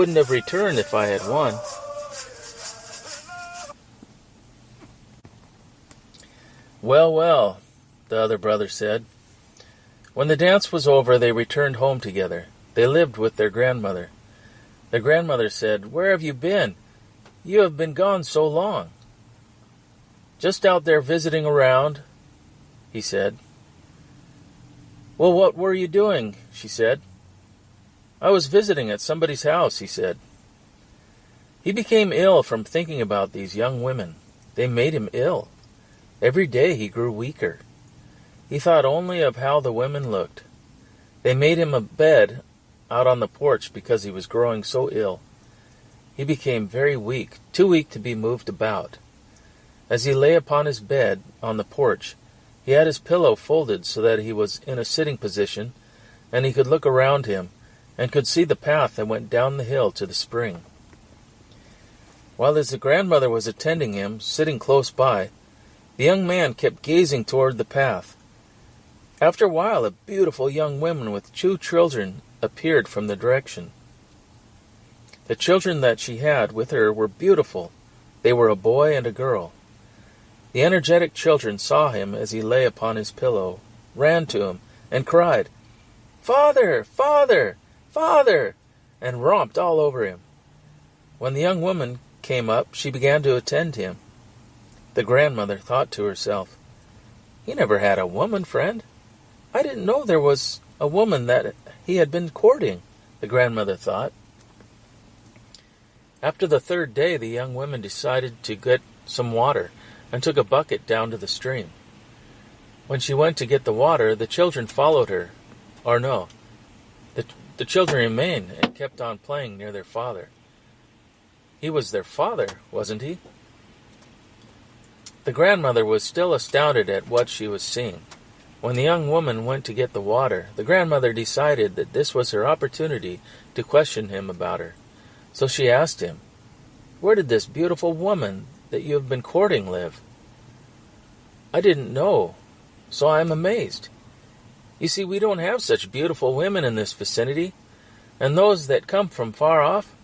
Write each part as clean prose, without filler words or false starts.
Wouldn't have returned if I had won. Well, well, the other brother said. When the dance was over, they returned home together. They lived with their grandmother. The grandmother said, "Where have you been? You have been gone so long." "Just out there visiting around," he said. "Well, what were you doing?" she said. "I was visiting at somebody's house," he said. He became ill from thinking about these young women. They made him ill. Every day he grew weaker. He thought only of how the women looked. They made him a bed out on the porch because he was growing so ill. He became very weak, too weak to be moved about. As he lay upon his bed on the porch, he had his pillow folded so that he was in a sitting position, and he could look around him and could see the path that went down the hill to the spring. While his grandmother was attending him, sitting close by, the young man kept gazing toward the path. After a while, a beautiful young woman with 2 children appeared from the direction. The children that she had with her were beautiful. They were a boy and a girl. The energetic children saw him as he lay upon his pillow, ran to him, and cried, "Father! Father! Father!" and romped all over him. When the young woman came up, she began to attend him. The grandmother thought to herself, "He never had a woman friend. I didn't know there was a woman that he had been courting," the grandmother thought. After the 3rd day, the young woman decided to get some water and took a bucket down to the stream. When she went to get the water, the children followed her. Or no, the children remained and kept on playing near their father. He was their father, wasn't he? The grandmother was still astounded at what she was seeing. When the young woman went to get the water, the grandmother decided that this was her opportunity to question him about her. So she asked him, "Where did this beautiful woman that you have been courting live?" "I didn't know, so I am amazed. You see, we don't have such beautiful women in this vicinity, and those that come from far off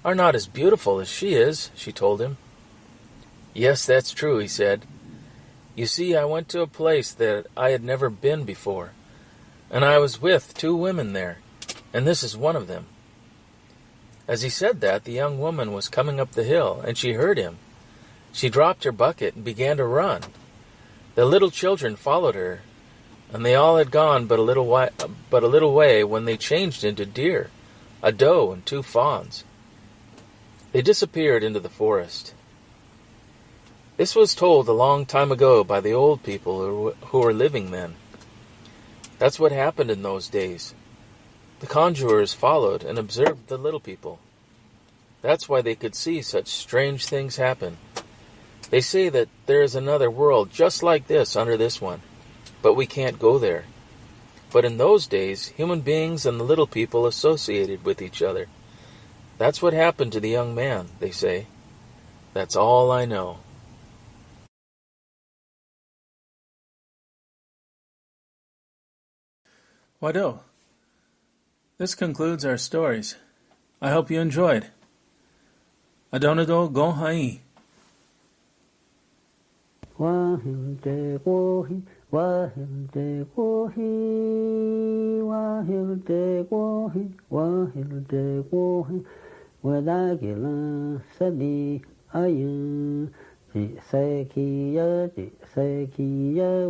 are not as beautiful as she is," she told him. "Yes, that's true," he said. "You see, I went to a place that I had never been before, and I was with 2 women there, and this is one of them." As he said that, the young woman was coming up the hill, and she heard him. She dropped her bucket and began to run. The little children followed her, and they all had gone but a little way when they changed into deer, a doe, and 2 fawns. They disappeared into the forest. This was told a long time ago by the old people who were living then. That's what happened in those days. The conjurers followed and observed the little people. That's why they could see such strange things happen. They say that there is another world just like this under this one, but we can't go there. But in those days, human beings and the little people associated with each other. That's what happened to the young man, they say. That's all I know. Wado. This concludes our stories. I hope you enjoyed. Adonado Gonhai. Wahilde Gohi, Wahilde Gohi, Wahilde Gohi, Wahilde Gohi, Wadagila Sadi Ayun, Jisekiya,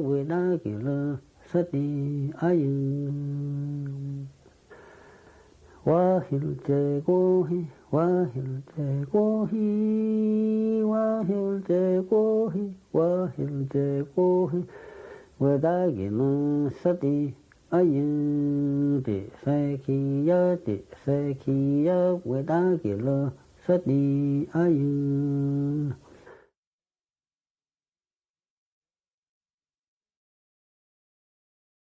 Wadagila Sadi Ayun. Wahilde Gohi, Wahilde Gohi, Wahilde Gohi, Wahilde Gohi, Wadagila Sadi Ayun, Jisekiya, Wadagila Sadi Ayun.